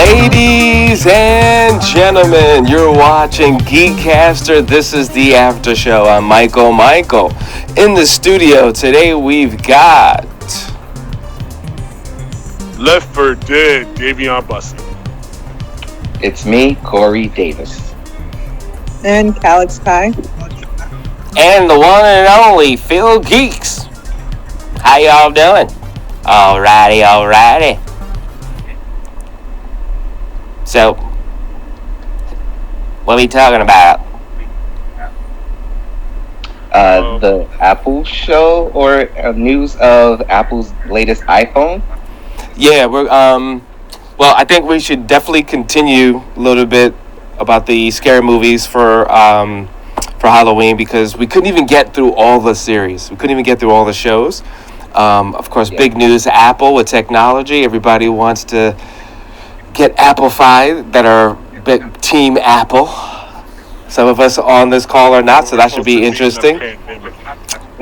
Ladies and gentlemen, you're watching GEEKCASTER. This is the after show. I'm Michael. In the studio today, we've got Left for Dead, Dayveonne Bussey. It's me, Corey Davis. And Kalyx Kai. and the one and only Phil Geeks. How y'all doing? Alrighty. So, what are we talking about? The Apple show or news of Apple's latest iPhone? Yeah, we're well, I think we should definitely continue a little bit about the scary movies for Halloween, because we couldn't even get through all the series. We couldn't even get through all the shows. Of course, big news, Apple with technology. Everybody wants to get Apple-fied that are big Team Apple. Some of us on this call are not, so that should be interesting.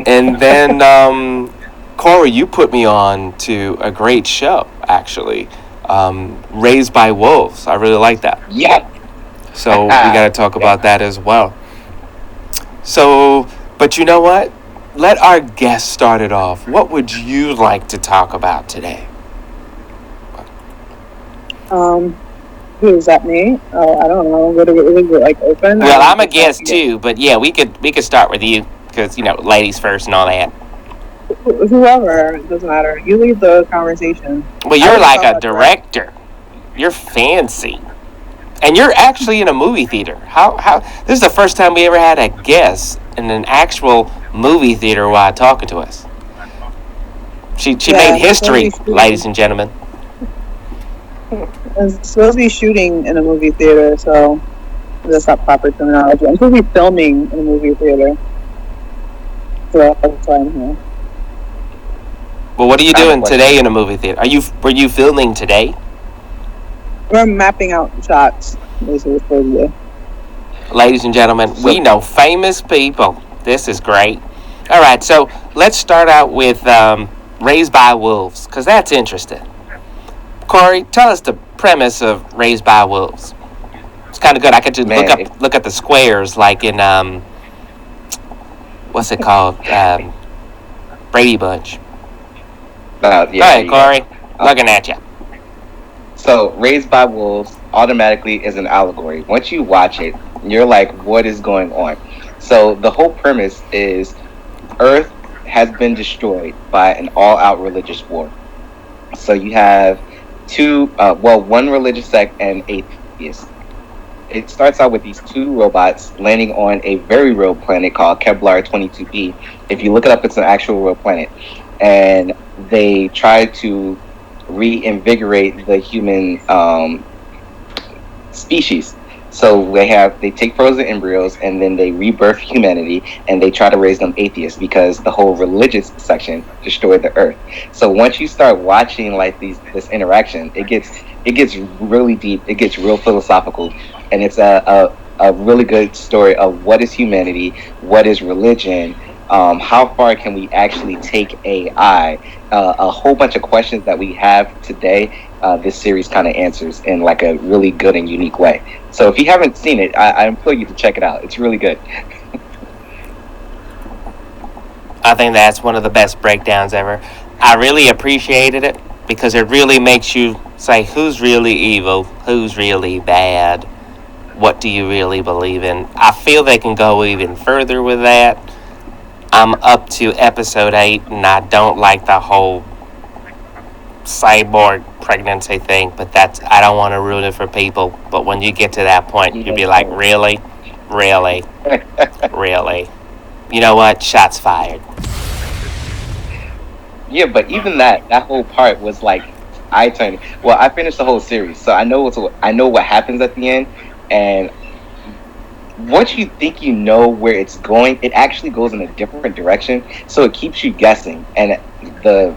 And then, Corey, you put me on to a great show, actually. Raised by Wolves. I really like that. Yeah. So we got to talk about that as well. So, but you know what? Let our guest start it off. What would you like to talk about today? Who is that, me? Oh, I don't know. What is it, like, open? Well, I'm a guest too, but yeah, we could start with you, because, you know, ladies first and all that. Whoever, it doesn't matter. You lead the conversation. Well, you're like a director. You're fancy. And you're actually in a movie theater. How this is the first time we ever had a guest in an actual movie theater while talking to us. She made history, ladies and gentlemen. It's supposed to be shooting in a movie theater, so that's not proper terminology. I'm supposed to be filming in a movie theater. So that's why I'm here. Well, what are you doing today in a movie theater? Were you filming today? We're mapping out shots. Basically, supposed to. Ladies and gentlemen, we know famous people. This is great. All right, so let's start out with Raised by Wolves, because that's interesting. Corey, tell us the premise of Raised by Wolves. It's kind of good. I could just look at the squares, like in what's it called? Brady Bunch. Yeah, go ahead, Corey. Looking at you. So, Raised by Wolves automatically is an allegory. Once you watch it, you're like, what is going on? So, the whole premise is Earth has been destroyed by an all-out religious war. So, you have one religious sect and atheists. It starts out with these two robots landing on a very real planet called Kevlar 22b. If you look it up, it's an actual real planet. And they try to reinvigorate the human species. So they take frozen embryos and then they rebirth humanity, and they try to raise them atheists because the whole religious section destroyed the earth. So once you start watching like this interaction, it gets really deep, it gets real philosophical, and it's a really good story of what is humanity, what is religion, how far can we actually take AI? A whole bunch of questions that we have today, this series kind of answers in like a really good and unique way. So if you haven't seen it, I implore you to check it out. It's really good. I think that's one of the best breakdowns ever. I really appreciated it because it really makes you say, who's really evil? Who's really bad? What do you really believe in? I feel they can go even further with that. I'm up to episode 8, and I don't like the whole cyborg pregnancy thing, but I don't want to ruin it for people. But when you get to that point, you'll be like, really? Really? Really? You know what? Shots fired. Yeah, but even that whole part was like eye-turning. Well, I finished the whole series, so I know what happens at the end, and once you think you know where it's going, it actually goes in a different direction. So it keeps you guessing. And the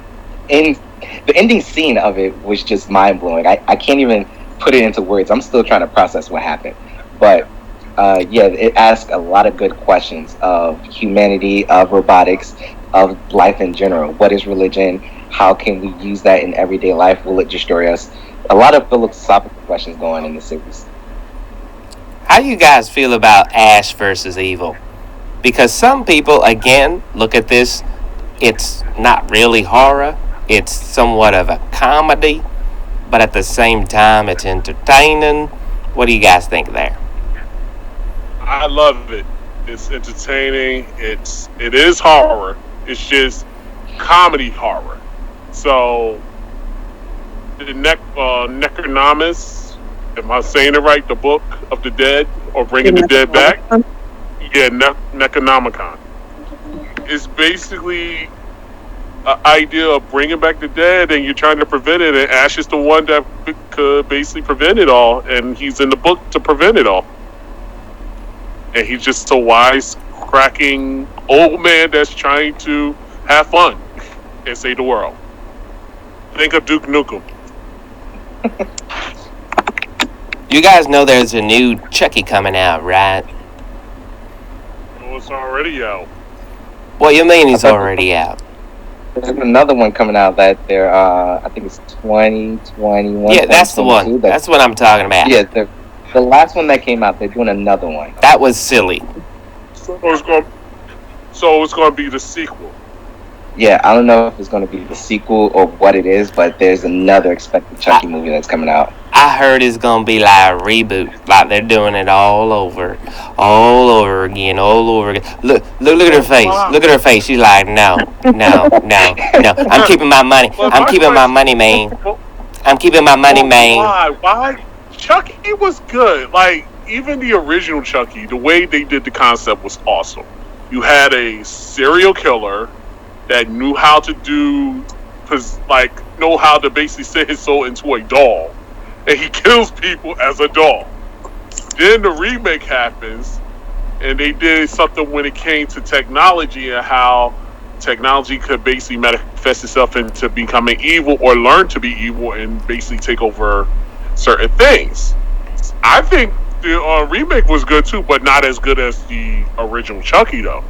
ending scene of it was just mind blowing. I can't even put it into words. I'm still trying to process what happened. But it asks a lot of good questions of humanity, of robotics, of life in general. What is religion? how can we use that in everyday life? Will it destroy us? A lot of philosophical questions going in the series. How do you guys feel about Ash versus Evil? Because some people, again, look at this, it's not really horror, it's somewhat of a comedy, but at the same time, it's entertaining. What do you guys think there? I love it. It's entertaining. It is horror. It's just comedy horror. So the Necronomus, am I saying it right? The Book of the Dead, or Bringing the Dead Back? Yeah, Necronomicon. It's basically an idea of bringing back the dead, and you're trying to prevent it. And Ash is the one that could basically prevent it all, and he's in the book to prevent it all. And he's just a wise, cracking old man that's trying to have fun and save the world. Think of Duke Nukem. You guys know there's a new Chucky coming out, right? Oh, it's already out. What you mean he's already out? There's another one coming out that they're, I think it's 2021. Yeah, that's the one. That's what I'm talking about. Yeah, the last one that came out, they're doing another one. That was silly. So it's going to be the sequel. Yeah, I don't know if it's going to be the sequel or what it is, but there's another expected Chucky movie that's coming out. I heard it's gonna be like a reboot, like they're doing it all over again. Look at her face. Look at her face. She's like, no. I'm keeping my money. I'm keeping my money, man. I'm keeping my money, man. Why? Chucky was good. Like, even the original Chucky, the way they did the concept was awesome. You had a serial killer that knew how to know how to basically set his soul into a doll. And he kills people as a doll. Then the remake happens, and they did something when it came to technology and how technology could basically manifest itself into becoming evil or learn to be evil and basically take over certain things. I think the remake was good too, but not as good as the original Chucky, though.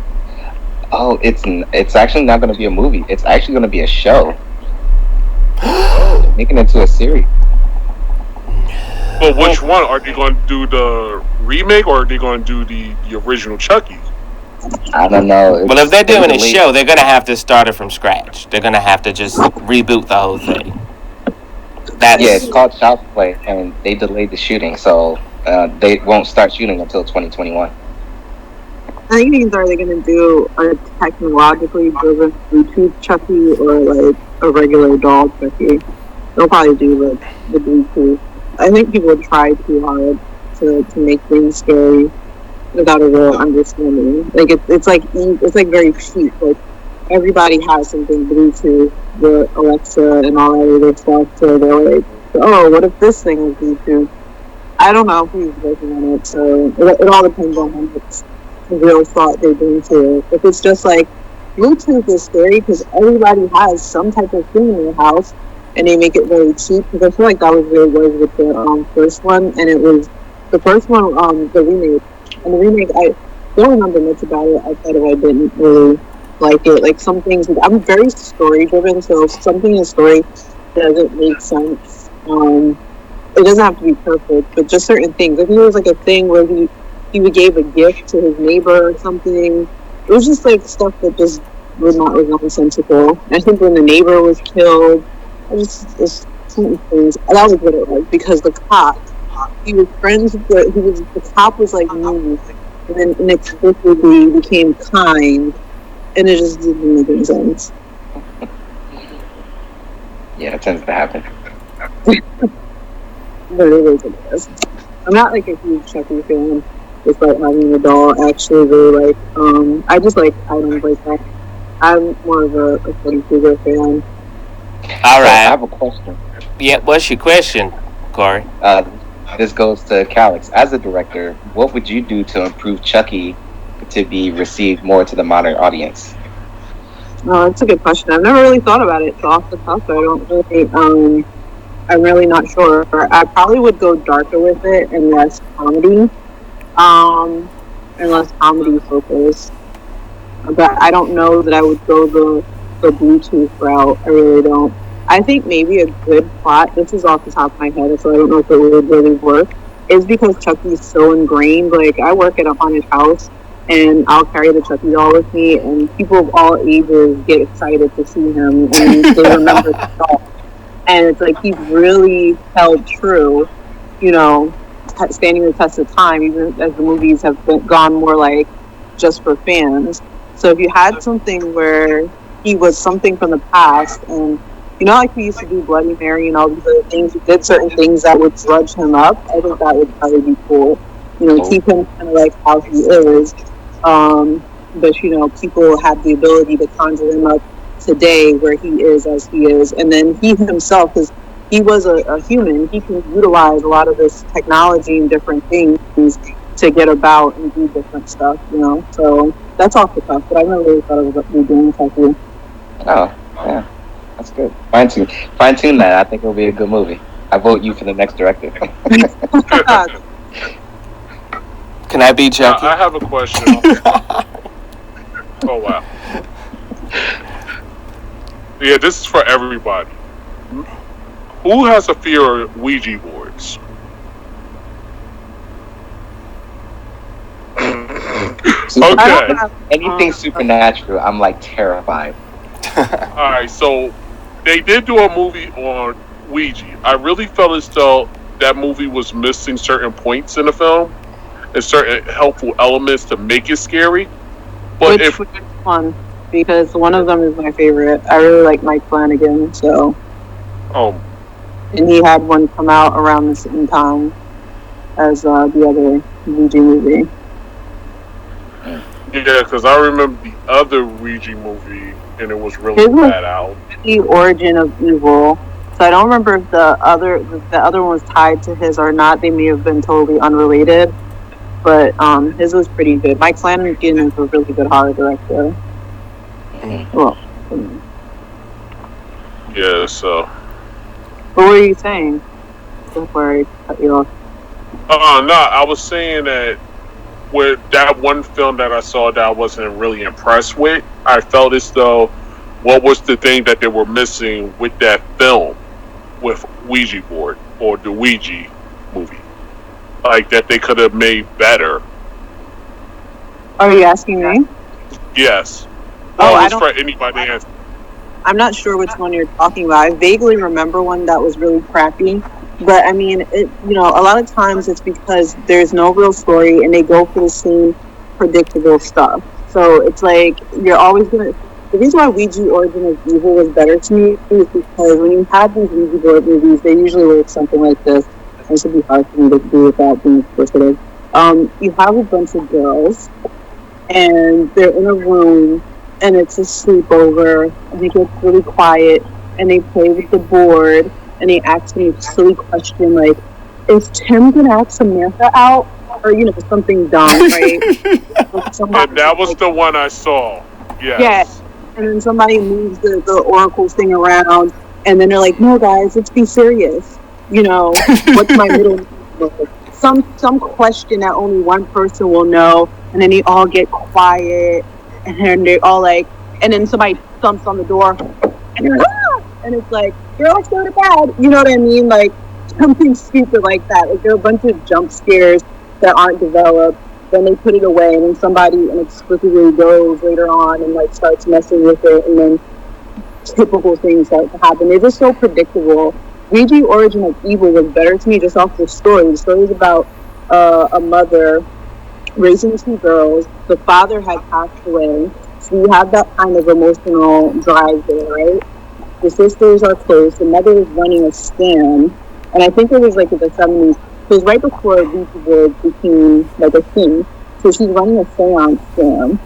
Oh, it's actually not going to be a movie. It's actually going to be a show. Making it into a series. But which one? Are they going to do the remake, or are they going to do the original Chucky? I don't know. Well, if they're doing a show, they're going to have to start it from scratch. They're going to have to just reboot the whole thing. Yeah, it's called Child's Play, and they delayed the shooting, so they won't start shooting until 2021. I think these are they going to do a technologically driven Bluetooth Chucky or like a regular doll Chucky. They'll probably do the Bluetooth. I think people would try too hard to make things scary without a real understanding. Like it's like very cheap. Like everybody has something Bluetooth, the Alexa and all that other stuff. So they're like, oh, what if this thing is Bluetooth? I don't know who's working on it. So it all depends on how much real thought they bring to it. If it's just like Bluetooth is scary because everybody has some type of thing in their house. And they make it very cheap, because I feel like that was really good with the first one, and it was the first one, the remake. And the remake, I don't remember much about it outside of I didn't really like it. Like some things, I'm very story driven, so if something in the story doesn't make sense, it doesn't have to be perfect, but just certain things. I think there was like a thing where he gave a gift to his neighbor or something. It was just like stuff that just was nonsensical. I think when the neighbor was killed, it's certain things. That was what it was, because the cop, he was friends with the cop was like mean, and then inexplicably became kind, and it just didn't make any sense. Yeah, it tends to happen. But it is what it is. I'm not like a huge Chucky fan, despite having a doll. Actually, really like. I just like items like that. I'm more of a Freddy Krueger fan. All right. I have a question. Yeah, what's your question, Corey? This goes to Kalyx. As a director, what would you do to improve Chucky to be received more to the modern audience? Oh, that's a good question. I've never really thought about it. So off the top, I don't really. I'm really not sure. I probably would go darker with it and less comedy. And less comedy focused. But I don't know that I would go the the Bluetooth route. I really don't. I think maybe a good plot, this is off the top of my head, so I don't know if it would really work, is because Chucky's so ingrained. Like, I work at a haunted house, and I'll carry the Chucky doll with me, and people of all ages get excited to see him, and they remember the doll. And it's like he's really held true, you know, standing the test of time, even as the movies have gone more like just for fans. So if you had something where he was something from the past, and you know, like we used to do Bloody Mary and all these other things, he did certain things that would drudge him up. I think that would probably be cool. You know, keep him kind of like how he is. But you know, people have the ability to conjure him up today where he is as he is, and then he himself, because he was a human, he can utilize a lot of this technology and different things to get about and do different stuff, you know. So that's off the cuff, but I never really thought of what we doing with you. Oh, yeah, that's good. Fine tune that. I think it'll be a good movie. I vote you for the next director. Can I be Chucky? I have a question. Oh wow. Yeah, this is for everybody. Who has a fear of Ouija boards? Okay. Anything supernatural, I'm like terrified. Alright, so they did do a movie on Ouija. I really felt as though that movie was missing certain points in the film and certain helpful elements to make it scary. But which one? Because one of them is my favorite. I really like Mike Flanagan, so. And he had one come out around the same time as the other Ouija movie. Yeah, because I remember the other Ouija movie, and it was really bad out. The Origin of Evil. So I don't remember if the other one was tied to his or not. They may have been totally unrelated, but his was pretty good. Mike Flanagan is a really good horror director. Well, yeah. So. What were you saying? Before I cut you off. No, I was saying that with that one film that I saw that I wasn't really impressed with, I felt as though what was the thing that they were missing with that film with Ouija board or the Ouija movie, like that they could have made better. Are you asking me? Yes. Oh, I don't. For anybody to answer. I'm not sure which one you're talking about. I vaguely remember one that was really crappy, but I mean, you know, a lot of times it's because there's no real story and they go for the same predictable stuff. So it's like you're always gonna. The reason why Ouija Origin of Evil was better to me is because when you have these Ouija board movies, they usually work something like this. This would be hard for me to do without being explicit. You have a bunch of girls, and they're in a room. And it's a sleepover, and it gets really quiet, and they play with the board, and they ask me a silly question like, is Tim gonna ask Samantha out? Or, you know, something dumb, right? And that was the one I saw. Yes. Yeah. And then somebody moves the oracle thing around, and then they're like, no, guys, let's be serious. You know, what's my middle name? Some question that only one person will know, and then they all get quiet. And then they're all like, and then somebody thumps on the door, and they're like, ah! And it's like, girl, let's go to bed. You know what I mean? Like, something stupid like that. Like, there are a bunch of jump scares that aren't developed. Then they put it away, and then somebody inexplicably goes later on and, like, starts messing with it, and then typical things start to happen. They're just so predictable. Ouija Origin of Evil was better to me just off the story. The story is about a mother raising two girls. The father had passed away, so you have that kind of emotional drive there, right? The sisters are close. The mother is running a scam, and I think it was like in the 70s. It was right before Ouija boards became like a thing. So she's running a seance scam,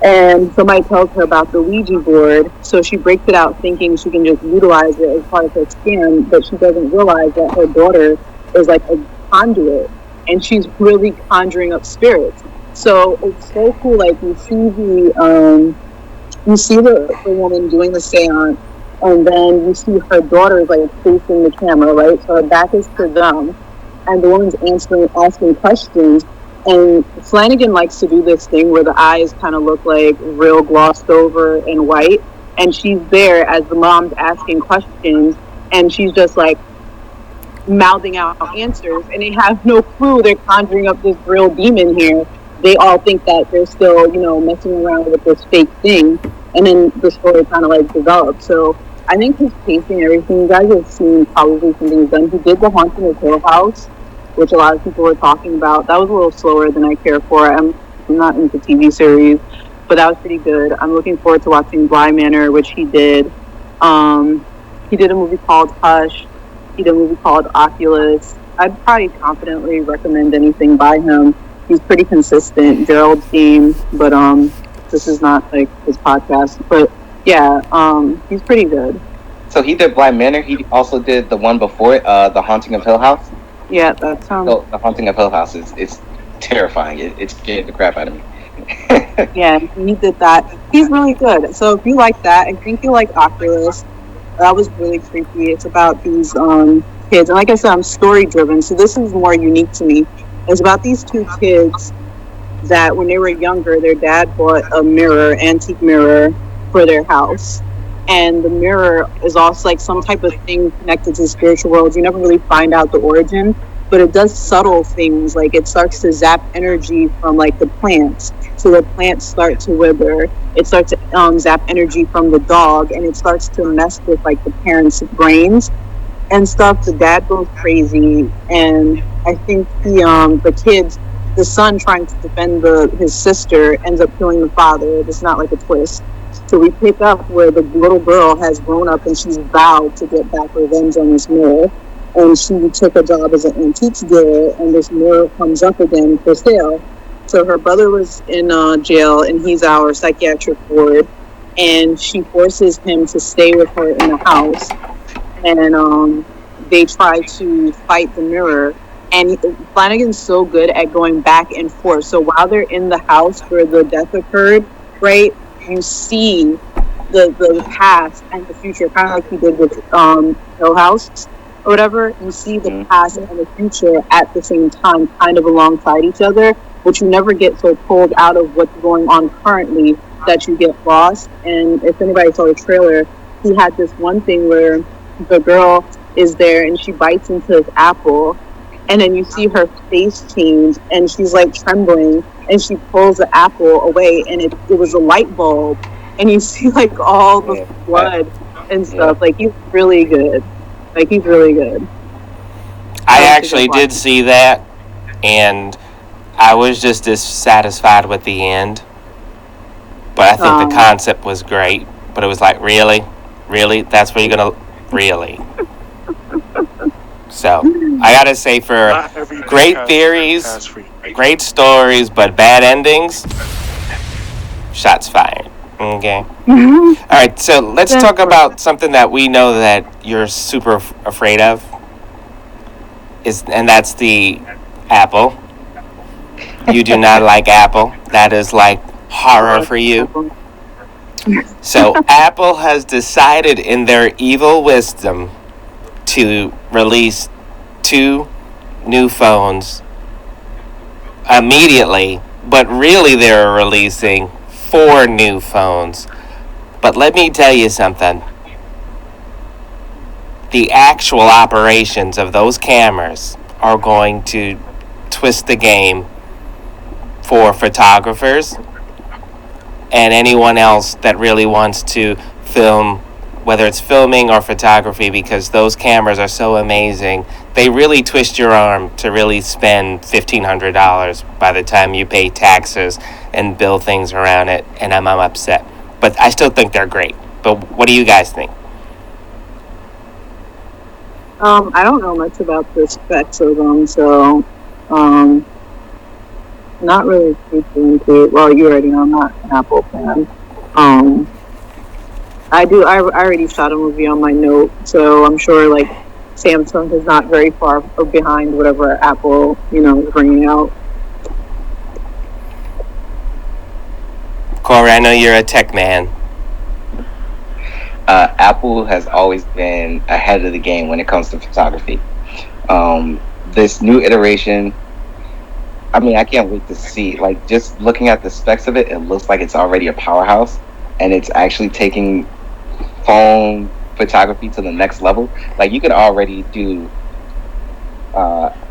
and somebody tells her about the Ouija board, so she breaks it out thinking she can just utilize it as part of her scam, but she doesn't realize that her daughter is like a conduit, and she's really conjuring up spirits. So it's so cool. Like you see the woman doing the seance, and then you see her daughter like facing the camera, right? So her back is to them, and the woman's asking questions. And Flanagan likes to do this thing where the eyes kind of look like real glossed over and white. and she's there as the mom's asking questions, and she's just like mouthing out answers, and they have no clue they're conjuring up this real demon here. They all think that they're still, messing around with this fake thing, and then the story kind of like develops. So I think his pacing, everything, you guys have seen probably some things done. He did The Haunting of Hill House, which a lot of people were talking about. That was a little slower than I care for. I'm not into TV series, but that was pretty good. I'm looking forward to watching Bly Manor, which he did. He did a movie called Hush. He did a movie called Oculus. I'd probably confidently recommend anything by him. He's pretty consistent. Gerald's Game, but this is not like his podcast. But yeah, he's pretty good. So he did Bly Manor. He also did the one before it, The Haunting of Hill House. Yeah, that's So The Haunting of Hill House is terrifying. It scared the crap out of me. Yeah, he did that. He's really good. So if you like that, I think you like Oculus. That was really creepy. It's about these kids, and like I said, I'm story driven, so this is more unique to me. It's about these two kids that when they were younger, their dad bought a antique mirror for their house, and the mirror is also like some type of thing connected to the spiritual world. You never really find out the origin, but it does subtle things, like it starts to zap energy from like the plants, so the plants start to wither. It starts to zap energy from the dog, and it starts to mess with like the parents' brains and stuff. The dad goes crazy, and I think the son trying to defend his sister ends up killing the father. It's not like a twist. So we pick up where the little girl has grown up and she's vowed to get back revenge on this mirror. And she took a job as an antiques dealer, and this mirror comes up again for sale. So her brother was in jail, and he's our psychiatric ward, and she forces him to stay with her in the house. And they try to fight the mirror, and Flanagan's so good at going back and forth. So while they're in the house where the death occurred, right, you see the past and the future, kind of like he did with Hill House or whatever. You see the past and the future at the same time, kind of alongside each other, but you never get so pulled out of what's going on currently that you get lost. And if anybody saw the trailer, he had this one thing where the girl is there and she bites into his apple, and then you see her face change, and she's like trembling, and she pulls the apple away, and it was a light bulb, and you see like all the blood and stuff. Like he's really good. I actually did see that, and I was just dissatisfied with the end. But I think the concept was great. But it was like, really? That's where you're gonna really? So I gotta say, for great theories, great stories, but bad endings, shots fired. Okay. All right. So let's talk about something that we know that you're super afraid of. And that's the apple. You do not like apple. That is like horror for you. So Apple has decided in their evil wisdom to release 2 new phones immediately, but really they're releasing 4 new phones. But let me tell you something. The actual operations of those cameras are going to twist the game for photographers and anyone else that really wants to film, whether it's filming or photography, because those cameras are so amazing. They really twist your arm to really spend $1,500 by the time you pay taxes and bill things around it, and I'm upset. But I still think they're great. But what do you guys think? I don't know much about the specs of them, so not really super into it. Well, you already know I'm not an Apple fan. I already shot a movie on my Note, so I'm sure like Samsung is not very far behind whatever Apple, is bringing out. Corey, I know you're a tech man. Apple has always been ahead of the game when it comes to photography. This new iteration, I mean, I can't wait to see. Like, just looking at the specs of it, it looks like it's already a powerhouse, and it's actually taking phone photography to the next level. Like you could already do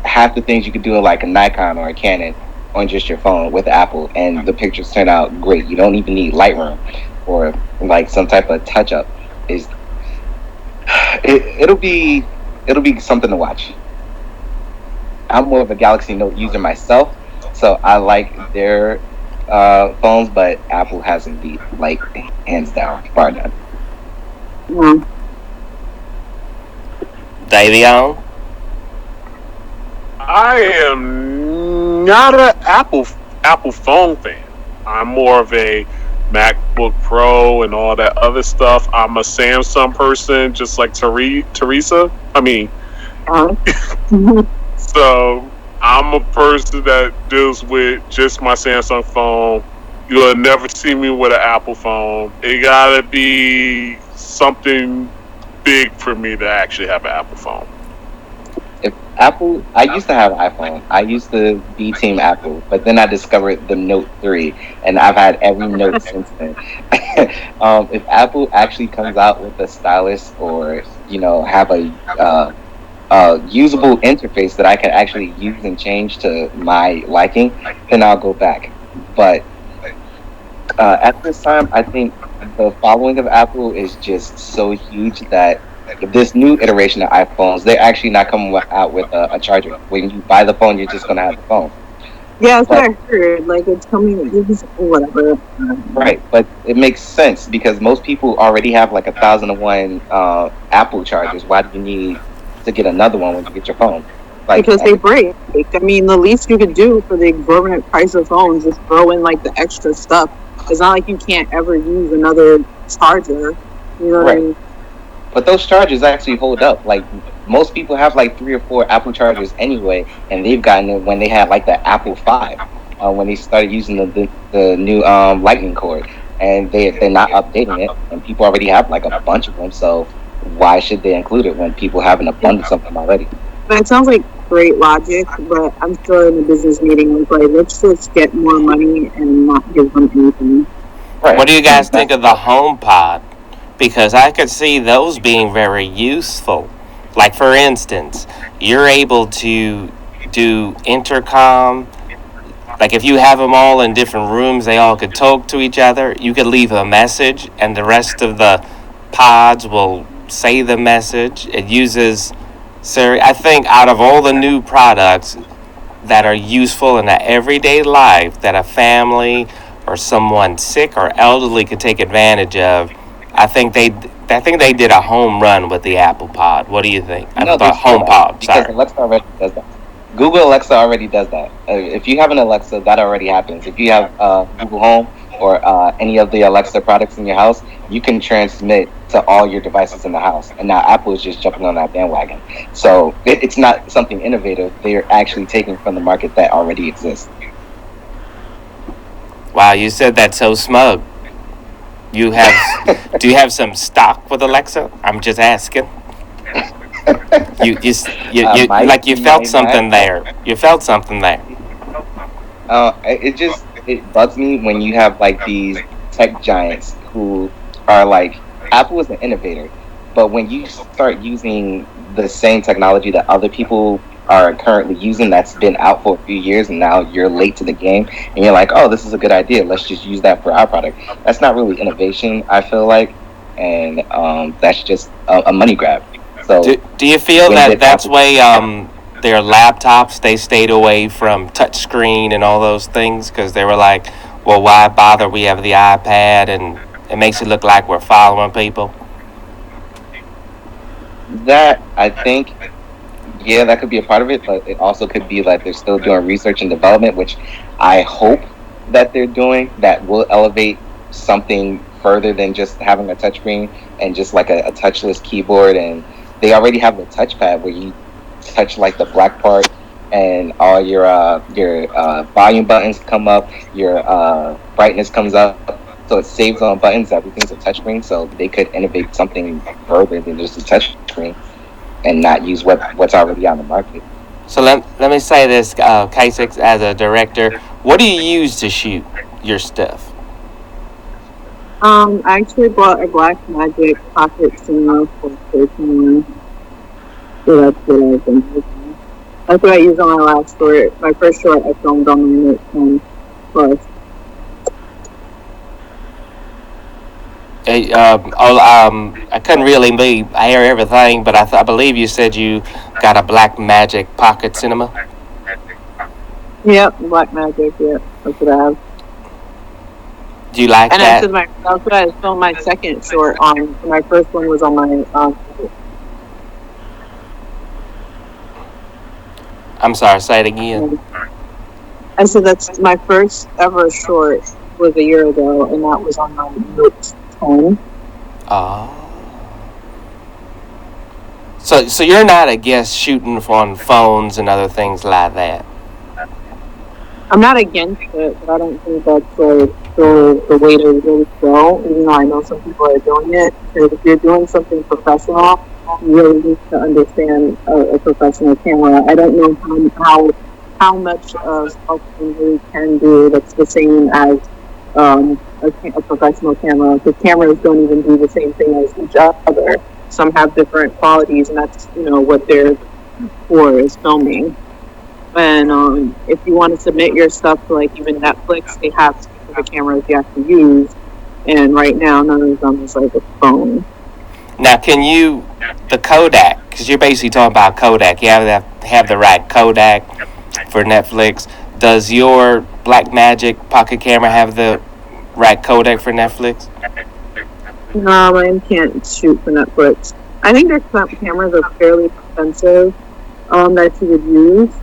half the things you could do in like a Nikon or a Canon on just your phone with Apple, and the pictures turn out great. You don't even need Lightroom or like some type of touch up. It'll be something to watch. I'm more of a Galaxy Note user myself, so I like their phones, but Apple hasn't beat, like, hands down, bar none. Yeah. Dayveonne? I am not an Apple phone fan. I'm more of a MacBook Pro and all that other stuff. I'm a Samsung person, just like Teresa. I mean, so I'm a person that deals with just my Samsung phone. You'll never see me with an Apple phone. It gotta be something big for me to actually have an Apple phone. If Apple, I used to have an iPhone. I used to be Team Apple, but then I discovered the Note 3, and I've had every Note since then. If Apple actually comes out with a stylus, or have a usable interface that I can actually use and change to my liking, then I'll go back. But at this time, I think the following of Apple is just so huge that this new iteration of iPhones, they're actually not coming out with a charger. When you buy the phone, you're just gonna have the phone. Yeah, that's what I heard. Like, it's coming, whatever. Right, but it makes sense because most people already have like 1,001 Apple chargers. Why do you need to get another one when you get your phone? Like, because they break. I mean, the least you could do for the exorbitant price of phones is throw in like the extra stuff. It's not like you can't ever use another charger. You know what I mean? But those chargers actually hold up. Like, most people have like 3 or 4 Apple chargers anyway, and they've gotten it when they had like the Apple 5, when they started using the new Lightning cord, and they're not updating it, and people already have like a bunch of them. So why should they include it when people have an abundance of them already? But it sounds like great logic, but I'm still in a business meeting with like, let's just get more money and not give them anything. Right. What do you guys think of the HomePod? Because I could see those being very useful. Like, for instance, you're able to do intercom. Like, if you have them all in different rooms, they all could talk to each other. You could leave a message, and the rest of the pods will say the message. It uses Siri. I think out of all the new products that are useful in the everyday life that a family or someone sick or elderly could take advantage of, I think they did a home run with the Apple Pod. What do you think? I thought HomePod. Because Alexa already does that. Google Alexa already does that. If you have an Alexa, that already happens. If you have Google Home or any of the Alexa products in your house, you can transmit to all your devices in the house. And now Apple is just jumping on that bandwagon. So it's not something innovative. They're actually taking from the market that already exists. Wow, you said that so smug. Do you have some stock with Alexa? I'm just asking. You felt something there. You felt something there. It bugs me when you have like these tech giants who are like, Apple is an innovator, but when you start using the same technology that other people are currently using that's been out for a few years, and now you're late to the game, and you're like, oh, this is a good idea, let's just use that for our product. That's not really innovation, I feel like, and that's just a money grab. So do you feel that's why their laptops, they stayed away from touchscreen and all those things, because they were like, well, why bother? We have the iPad, and it makes it look like we're following people? That, I think, yeah, that could be a part of it, but it also could be like they're still doing research and development, which I hope that they're doing, that will elevate something further than just having a touchscreen and just like a touchless keyboard. And they already have the touchpad where you touch like the black part, and all your volume buttons come up, your brightness comes up, so it saves on buttons. Everything's a touchscreen, so they could innovate something further than just a touchscreen and not use what's already on the market. So let me say this, Kalyx, as a director, what do you use to shoot your stuff? I actually bought a Black Magic pocket cinema for 13. So that's what I've been using. That's what I used on my last short. My first short I filmed on my Note 10 Plus. I couldn't really hear everything, but I believe you said you got a Black Magic Pocket Cinema. Yep, Black Magic, yeah. That's what I have. Do you like and that? That's what I filmed my second short on. My first one was on my I'm sorry, say it again. I said that's my first ever short was a year ago, and that was on my Note 10. Oh. So you're not, I guess, shooting on phones and other things like that? I'm not against it, but I don't think that's like the way to really go. Even though I know some people are doing it, because if you're doing something professional, you really need to understand a professional camera. I don't know how much of something really can do that's the same as a professional camera. Because cameras don't even do the same thing as each other. Some have different qualities, and that's what they're for, is filming. And if you want to submit your stuff to like even Netflix, they have specific cameras you have to use. And right now, none of them is like a phone. Now, can you, the Kodak, because you're basically talking about Kodak, you have to have the right Kodak for Netflix. Does your Blackmagic pocket camera have the right Kodak for Netflix? No, mine can't shoot for Netflix. I think their cameras are fairly expensive that you would use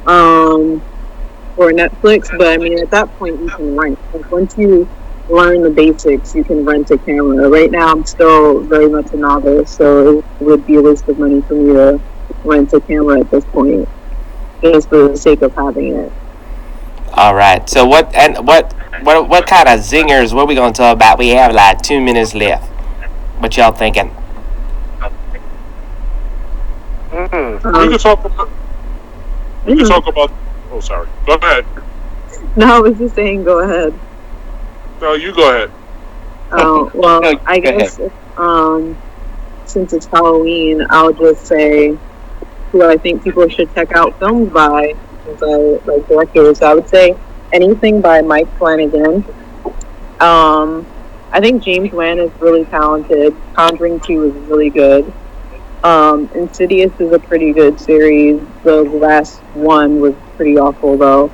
for Netflix, but I mean, at that point, you can rent. Like, once you learn the basics, you can rent a camera. Right now, I'm still very much a novice, so it would be a waste of money for me to rent a camera at this point, just for the sake of having it. All right. So what kind of zingers? What are we gonna talk about? We have like 2 minutes left. What y'all thinking? We can talk about. We can talk about. Oh, sorry. Go ahead. No, I was just saying, go ahead. No, you go ahead. Oh, well, I guess since it's Halloween, I'll just say who I think people should check out films by, since I like directors. So I would say anything by Mike Flanagan. I think James Wan is really talented. Conjuring 2 is really good. Insidious is a pretty good series. The last one was pretty awful, though.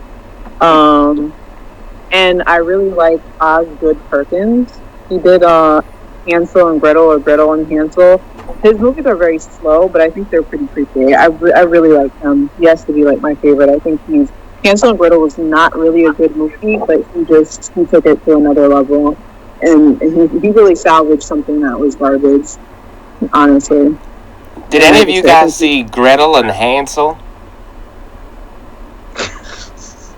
And I really like Osgood Perkins. He did Hansel and Gretel, or Gretel and Hansel. His movies are very slow, but I think they're pretty creepy. I really like him. He has to be like my favorite. I think Hansel and Gretel was not really a good movie, but he took it to another level, and he really salvaged something that was garbage, honestly. Did any of you guys see Gretel and Hansel?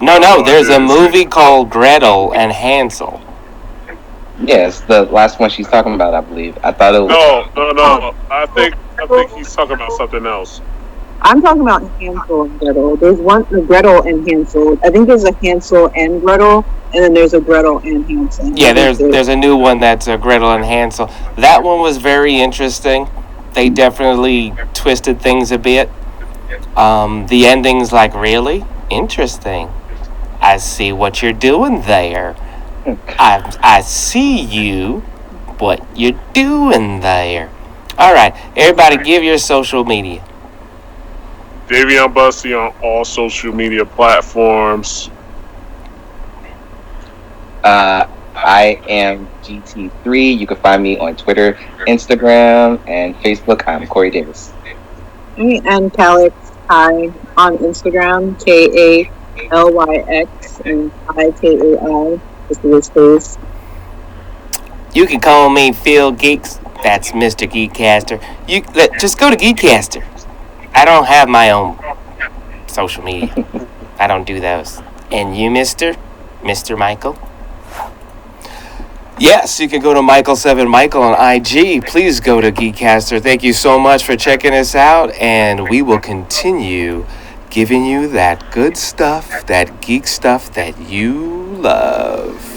No, there's a movie called Gretel and Hansel. Yes, the last one she's talking about, I believe. I thought it was... No. I think he's talking about something else. I'm talking about Hansel and Gretel. There's one, Gretel and Hansel. I think there's a Hansel and Gretel, and then there's a Gretel and Hansel. Yeah, there's a new one that's a Gretel and Hansel. That one was very interesting. They definitely twisted things a bit. The ending's like, really? Interesting. I see what you're doing there. I see you, what you're doing there. All right, everybody give your social media. Dayveonne Bussey on all social media platforms. I am GT3. You can find me on Twitter, Instagram, and Facebook. I'm Corey Davis. And Kalyx, hi, on Instagram, KALYX, and IKAI, just for this space. You can call me Phil Geeks. That's Mr. GEEKCASTER. Just go to GEEKCASTER. I don't have my own social media. I don't do those. And you, Mr. Michael? Yes, you can go to Michael7Michael on IG. Please go to GEEKCASTER. Thank you so much for checking us out, and we will continue giving you that good stuff, that geek stuff that you love.